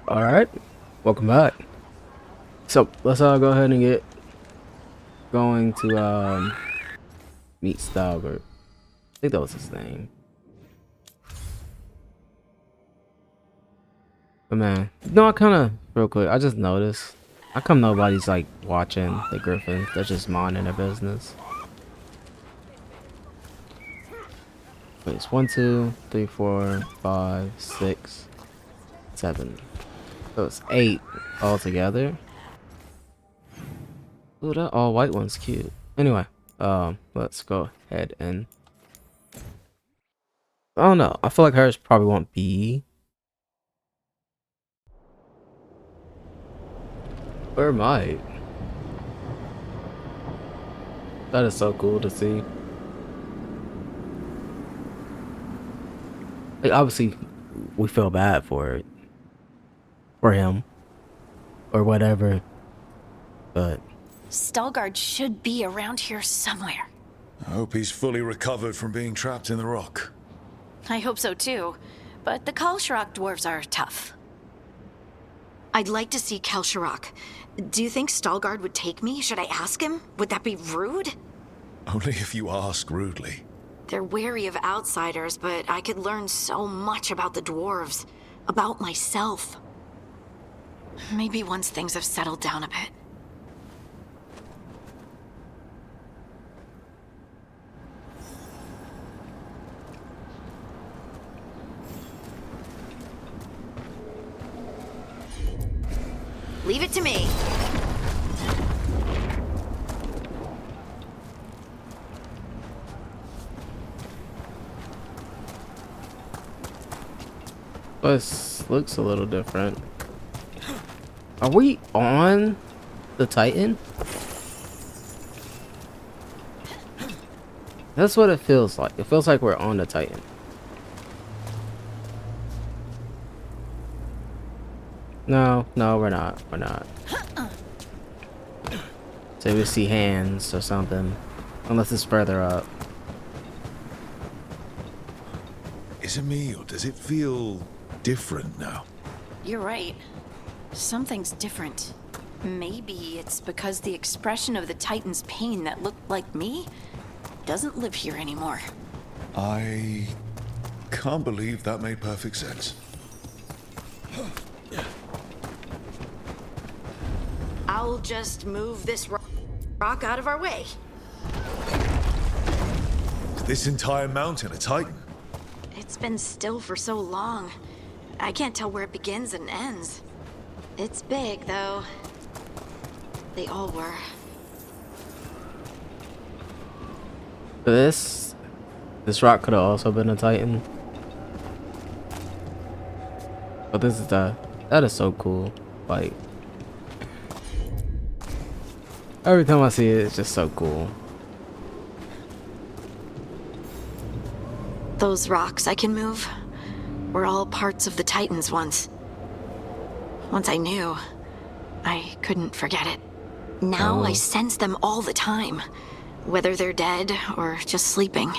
All right, welcome back. So let's all go ahead and get going to meet Stalgard. I think that was his name. But man, no, I kind of real quick. I just noticed. How come nobody's like watching the Griffins? They're just minding their business. Wait, it's 1, 2, 3, 4, 5, 6, 7. So it's 8 altogether. Ooh, that all white one's cute. Anyway, let's go ahead and I don't know. I feel like hers probably won't be. Or might. That is so cool to see. Like obviously we feel bad for it. For him. Or whatever. But Stalgard should be around here somewhere. I hope he's fully recovered from being trapped in the rock. I hope so too, but the Kalsharak dwarves are tough. I'd like to see Kalsharak. Do you think Stalgard would take me? Should I ask him? Would that be rude? Only if you ask rudely. They're wary of outsiders, but I could learn so much about the dwarves, about myself. Maybe once things have settled down a bit. Leave it to me. this looks a little different. Are we on the Titan? That's what it feels like. It feels like we're on the Titan. No, we're not. We're not. So we see hands or something. Unless it's further up. Is it me, or does it feel different now? You're right. Something's different. Maybe it's because the expression of the Titan's pain that looked like me doesn't live here anymore. I can't believe that made perfect sense. I'll just move this rock out of our way. Is this entire mountain a titan? It's been still for so long. I can't tell where it begins and ends. It's big, though. They all were. This rock could have also been a Titan. But this is that is so cool. Like every time I see it, it's just so cool. Those rocks I can move were all parts of the Titans once. Once I knew, I couldn't forget it. Now I sense them all the time, whether they're dead or just sleeping.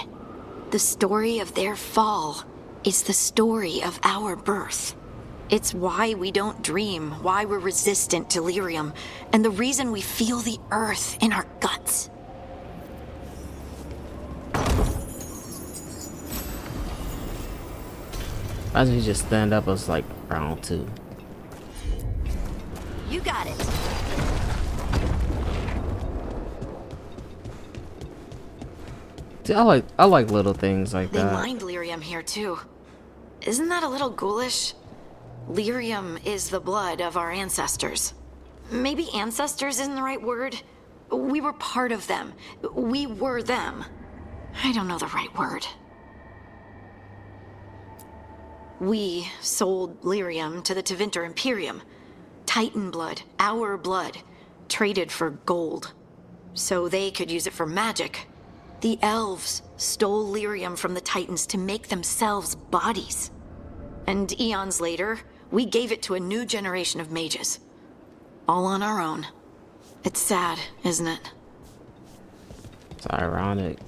The story of their fall is the story of our birth. It's why we don't dream, why we're resistant to lyrium, and the reason we feel the earth in our guts. Imagine you just stand up as like round 2. You got it. See, I like little things like They that. mined lyrium here too. Isn't that a little ghoulish? Lyrium is the blood of our ancestors. Maybe ancestors isn't the right word. We were part of them. We were them. I don't know the right word. We sold lyrium to the Tevinter Imperium. Titan blood, our blood, traded for gold. So they could use it for magic. The elves stole lyrium from the Titans to make themselves bodies. And eons later, we gave it to a new generation of mages. All on our own. It's sad, isn't it? It's ironic.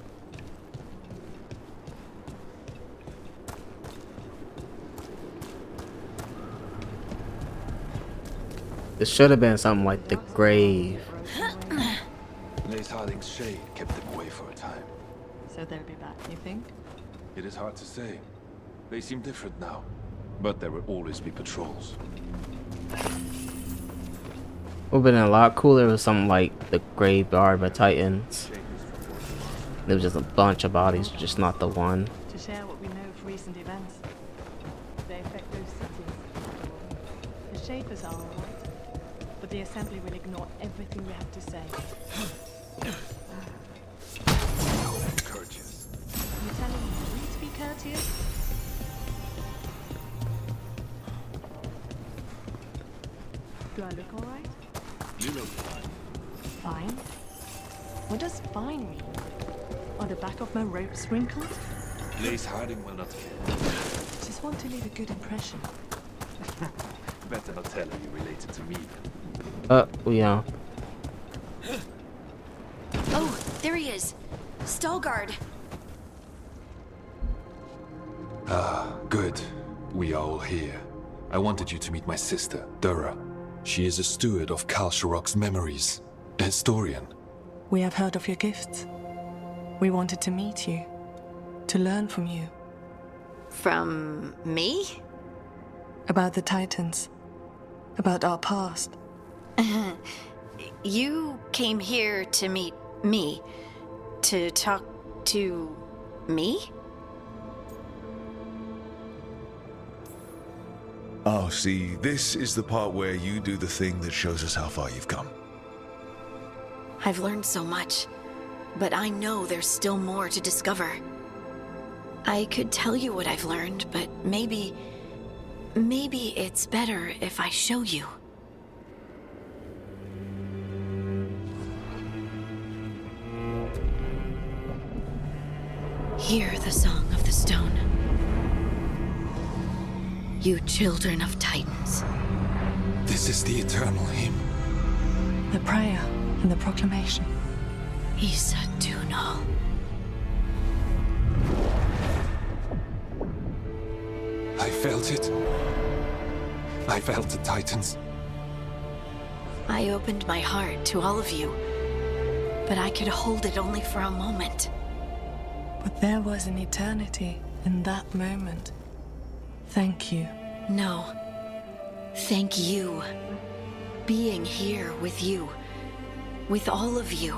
This should have been something like the grave. Lace Harding's shade kept them away for a time. So they'll be back, you think? It is hard to say. They seem different now, but there will always be patrols. Would have been a lot cooler with something like the Graveyard by Titans. There was just a bunch of bodies, just not the one. To share what we know of recent events. They affect those cities. The Shapers are alright, but the Assembly will ignore everything we have to say. Courteous. You telling me to be courteous? Do I look alright? You look fine. Fine? What does fine mean? Are the back of my ropes wrinkled? Lace Harding will not care. Just want to leave a good impression. Better not tell her you related to me. Yeah. Oh, there he is. Stalguard. Ah, good. We are all here. I wanted you to meet my sister, Dura. She is a steward of Kalsharok's memories. A historian. We have heard of your gifts. We wanted to meet you. To learn from you. From me? About the Titans. About our past. You came here to meet me. To talk to me? Oh, see, this is the part where you do the thing that shows us how far you've come. I've learned so much, but I know there's still more to discover. I could tell you what I've learned, but maybe it's better if I show you. Hear the song of the stone. You children of Titans. This is the eternal hymn. The prayer and the proclamation. Isa Tunal. I felt it. I felt the Titans. I opened my heart to all of you, but I could hold it only for a moment. But there was an eternity in that moment. Thank you. No. Thank you. Being here with you. With all of you.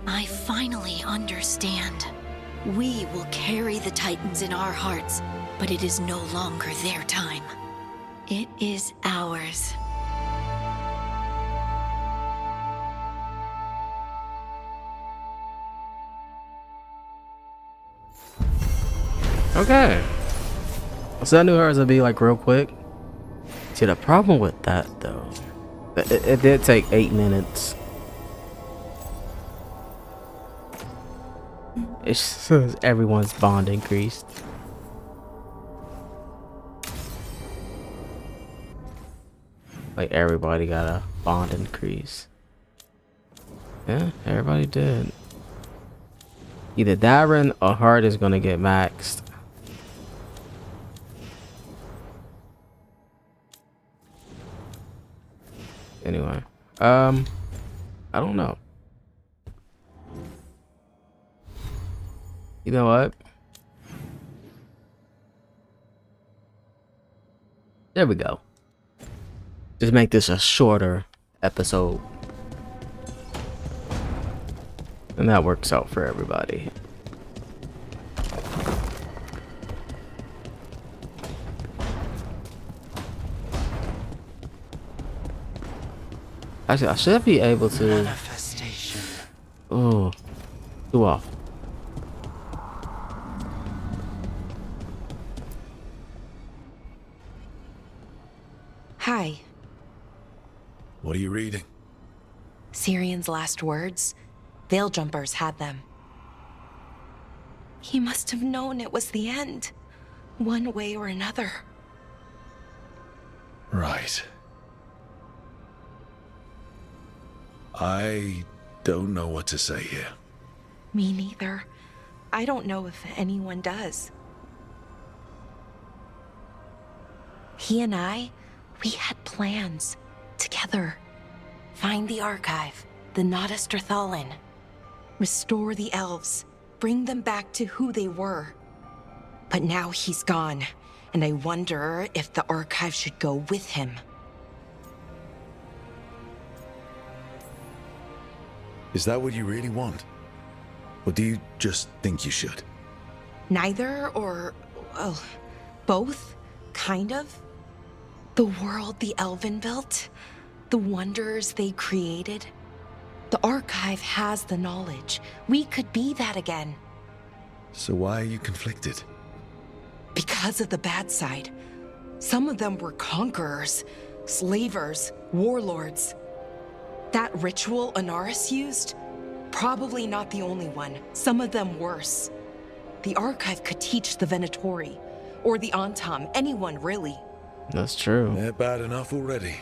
I finally understand. We will carry the Titans in our hearts, but it is no longer their time. It is ours. Okay. So I knew hers would be like real quick. See, the problem with that though, it did take 8 minutes. It says everyone's bond increased. Like everybody got a bond increase. Yeah, everybody did. Either Darren or Hart is gonna get maxed. Anyway, I don't know. You know what? There we go. Just make this a shorter episode. And that works out for everybody. Actually, I should be able to. Manifestation. Oh, too off. Hi. What are you reading? Syrion's last words? Veil Jumpers had them. He must have known it was the end. One way or another. Right. I don't know what to say here. Me neither. I don't know if anyone does. He and I, we had plans. Together. Find the archive, the Nodistrathalin. Restore the elves. Bring them back to who they were. But now he's gone, and I wonder if the archive should go with him. Is that what you really want? Or do you just think you should? Neither, or, well, both, kind of. The world the Elven built, the wonders they created. The archive has the knowledge. We could be that again. So why are you conflicted? Because of the bad side. Some of them were conquerors, slavers, warlords. That ritual Anaris used? Probably not the only one. Some of them worse. The archive could teach the Venatori, or the Antam, anyone really. That's true. They're bad enough already.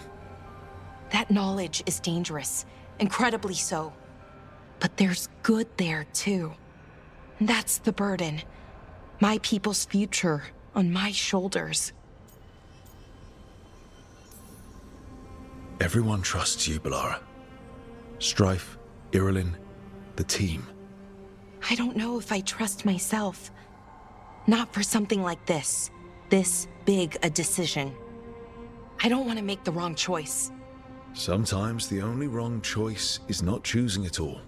That knowledge is dangerous, incredibly so. But there's good there too. That's the burden. My people's future on my shoulders. Everyone trusts you, Balara. Strife, Irilyn, the team. I don't know if I trust myself. Not for something like this. This big a decision. I don't want to make the wrong choice. Sometimes the only wrong choice is not choosing at all.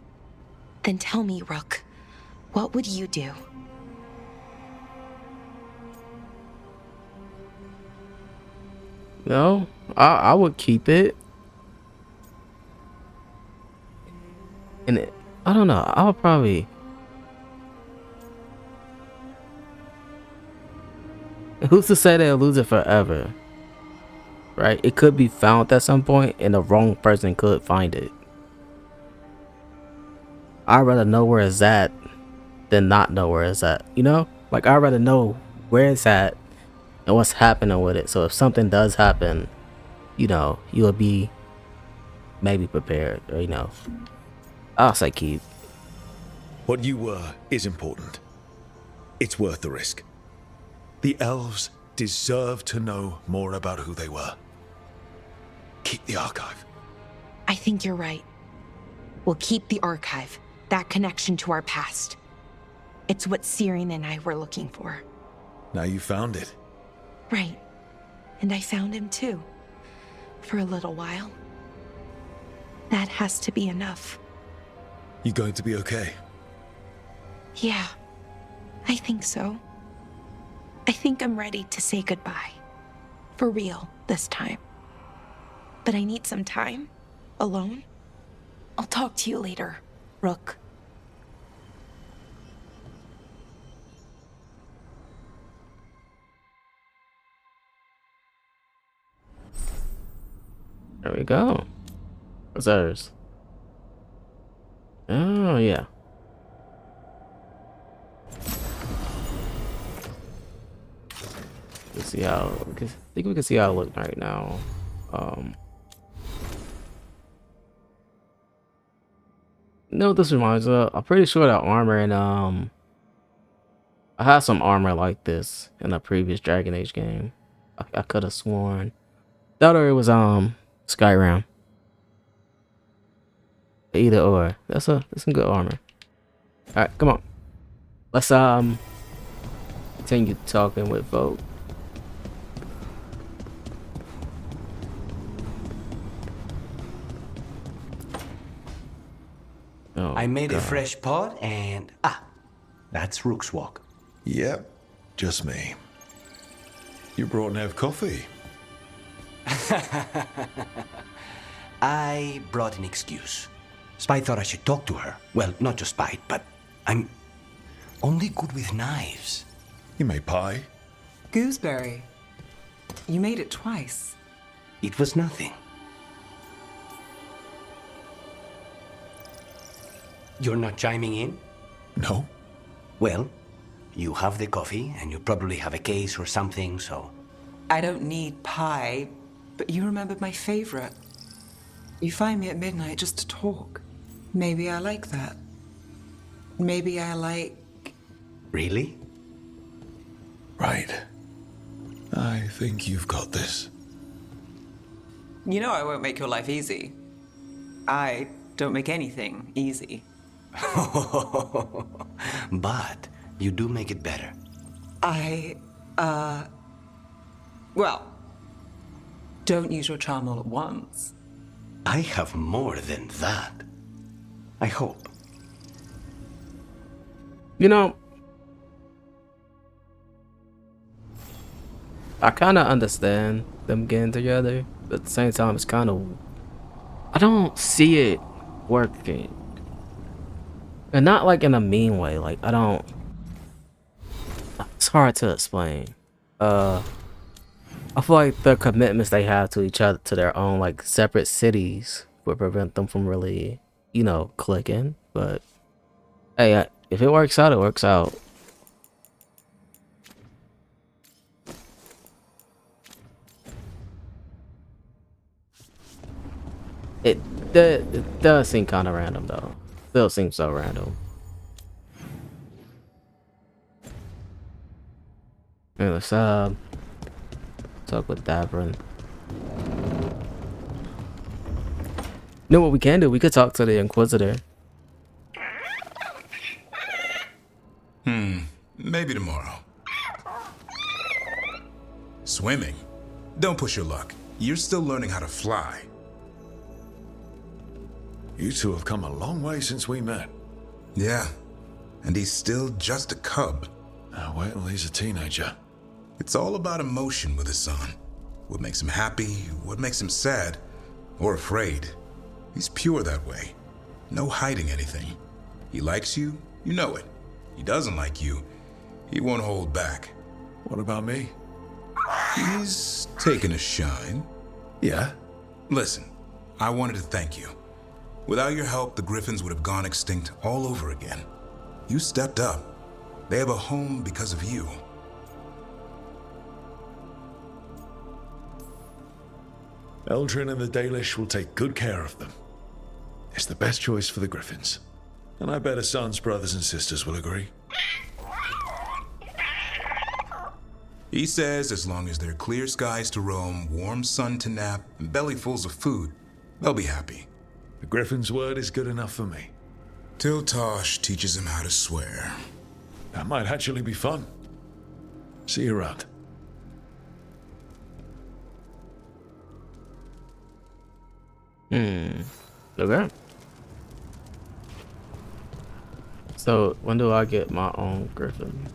Then tell me, Rook, what would you do? No, I would keep it. And I don't know, I would probably... Who's to say they'll lose it forever? Right? It could be found at some point and the wrong person could find it. I'd rather know where it's at than not know where it's at, you know? Like, I'd rather know where it's at and what's happening with it. So if something does happen, you know, you'll be maybe prepared, or, you know. I'll say keep. What you were is important. It's worth the risk. The elves deserve to know more about who they were. Keep the archive. I think you're right. We'll keep the archive, that connection to our past. It's what Syrian and I were looking for. Now you found it. Right. And I found him too. For a little while. That has to be enough. You going to be okay? Yeah, I think so. I think I'm ready to say goodbye. For real, this time. But I need some time. Alone. I'll talk to you later, Rook. There we go. What's ours? Oh, yeah. Let's see how... I think we can see how it looks right now. You know what this reminds me of? I'm pretty sure that armor in... I had some armor like this in a previous Dragon Age game. I could have sworn. Thought it was Skyrim. Either or. That's some good armor. Alright, come on. Let's continue talking with folk. Oh, I made God. a fresh pot and that's Rook's walk. Yep, just me. You brought Nev coffee. I brought an excuse. Spite thought I should talk to her. Well, not just Spite, but I'm only good with knives. You made pie. Gooseberry. You made it twice. It was nothing. You're not chiming in? No. Well, you have the coffee, and you probably have a case or something, so... I don't need pie, but you remembered my favorite. You find me at midnight just to talk. Maybe I like that. Maybe I like... Really? Right. I think you've got this. You know I won't make your life easy. I don't make anything easy. But you do make it better. Well, don't use your charm all at once. I have more than that. I hope. You know, I kind of understand them getting together, but at the same time, it's kind of, I don't see it working. And not like in a mean way, like I don't, it's hard to explain. I feel like the commitments they have to each other, to their own like separate cities, would prevent them from really, you know, clicking. But hey, if it works out, it works out. It does seem kind of random though. Still seems so random. Hey, let's talk with Davrin. You know what we can do? We could talk to the Inquisitor. Maybe tomorrow. Swimming? Don't push your luck. You're still learning how to fly. You two have come a long way since we met. Yeah, and he's still just a cub. Wait till he's a teenager. It's all about emotion with his son. What makes him happy, what makes him sad, or afraid. He's pure that way. No hiding anything. He likes you, you know it. He doesn't like you, he won't hold back. What about me? He's taken a shine. Yeah? Listen, I wanted to thank you. Without your help, the Griffins would have gone extinct all over again. You stepped up. They have a home because of you. Eldrin and the Dalish will take good care of them. It's the best choice for the Griffins. And I bet Hassan's brothers and sisters will agree. He says as long as there are clear skies to roam, warm sun to nap, and bellyfuls of food, they'll be happy. The Griffin's word is good enough for me. Till Tosh teaches him how to swear. That might actually be fun. See you around. Okay. So when do I get my own Griffin?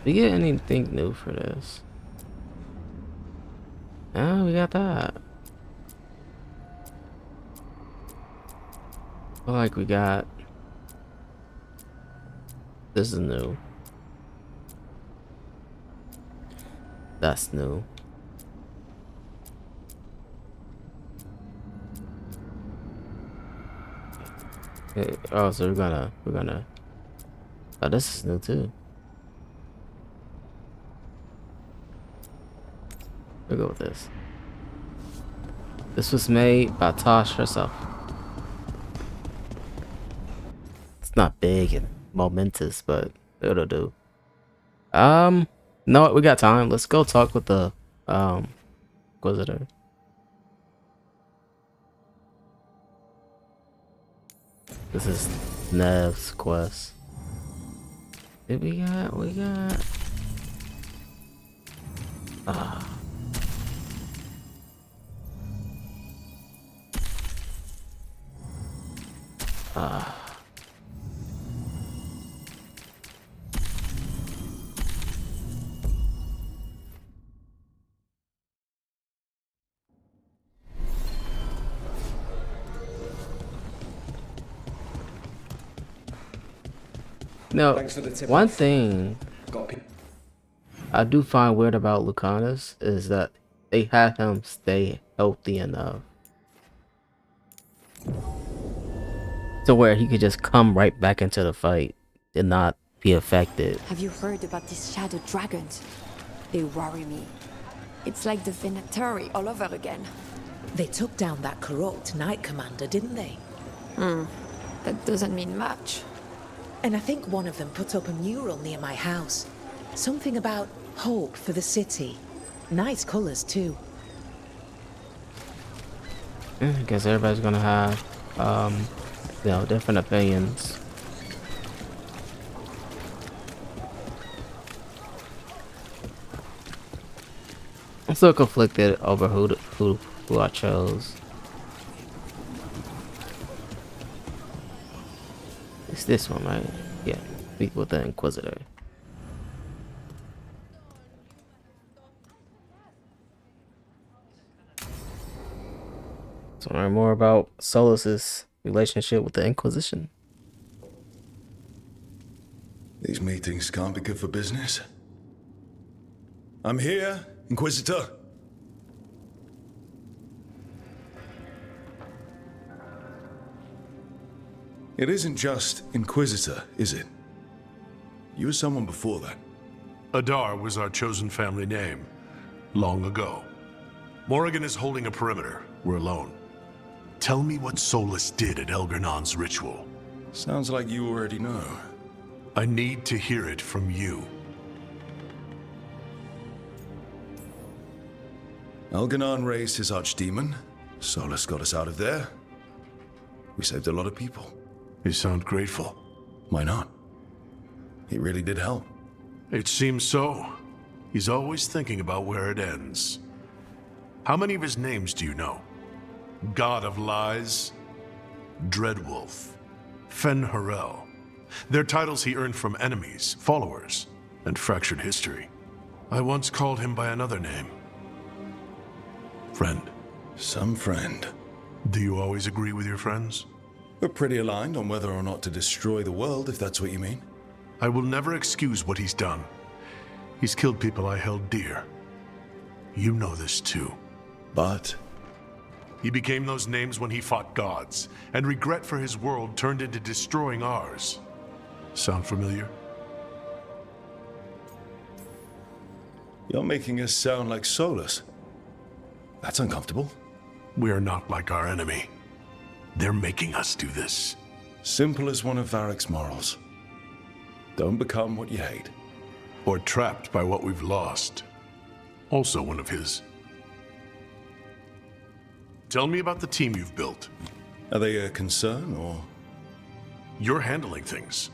Do you get anything new for this? Oh, we got that. I feel like we got. This is new. That's new. Oh, so we're gonna. Oh, this is new too. We'll go with this. This was made by Tosh herself. It's not big and momentous, but it'll do. No, we got time. Let's go talk with the Inquisitor. This is Nev's quest. Did we got? No, one thing I do find weird about Lucanus is that they had him stay healthy enough to where he could just come right back into the fight and not be affected. Have you heard about these shadow dragons? They worry me. It's like the Venatari all over again. They took down that corrupt Knight Commander, didn't they? that doesn't mean much. And I think one of them put up a mural near my house. Something about hope for the city. Nice colors, too. I guess everybody's gonna have, you know, different opinions. I'm still conflicted over who I chose. It's this one, right? Yeah, speak with the Inquisitor. To learn more about Solus's relationship with the Inquisition. These meetings can't be good for business. I'm here, Inquisitor. It isn't just Inquisitor, is it? You were someone before that. Adar was our chosen family name, long ago. Morrigan is holding a perimeter. We're alone. Tell me what Solus did at Elgernon's ritual. Sounds like you already know. I need to hear it from you. Elgernon raised his archdemon. Solus got us out of there. We saved a lot of people. You sound grateful. Why not? He really did help. It seems so. He's always thinking about where it ends. How many of his names do you know? God of Lies, Dreadwolf, Fen-Harel. They're titles he earned from enemies, followers, and fractured history. I once called him by another name. Friend. Some friend. Do you always agree with your friends? We're pretty aligned on whether or not to destroy the world, if that's what you mean. I will never excuse what he's done. He's killed people I held dear. You know this too. But he became those names when he fought gods, and regret for his world turned into destroying ours. Sound familiar? You're making us sound like Solus. That's uncomfortable. We are not like our enemy. They're making us do this. Simple as one of Varric's morals. Don't become what you hate. Or trapped by what we've lost. Also one of his. Tell me about the team you've built. Are they a concern, or? You're handling things.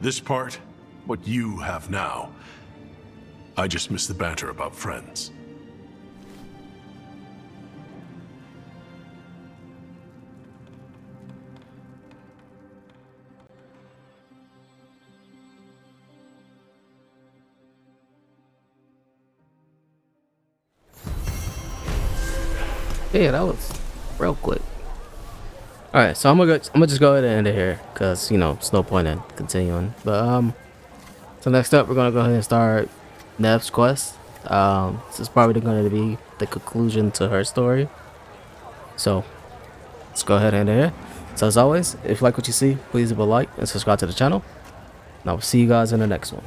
This part, what you have now. I just miss the banter about friends. Yeah, that was real quick. All right, so I'm gonna just go ahead and end it here, cause you know it's no point in continuing. But so next up we're gonna go ahead and start Nev's quest. This is probably going to be the conclusion to her story. So let's go ahead and end it here. So as always, if you like what you see, please leave a like and subscribe to the channel. And I will see you guys in the next one.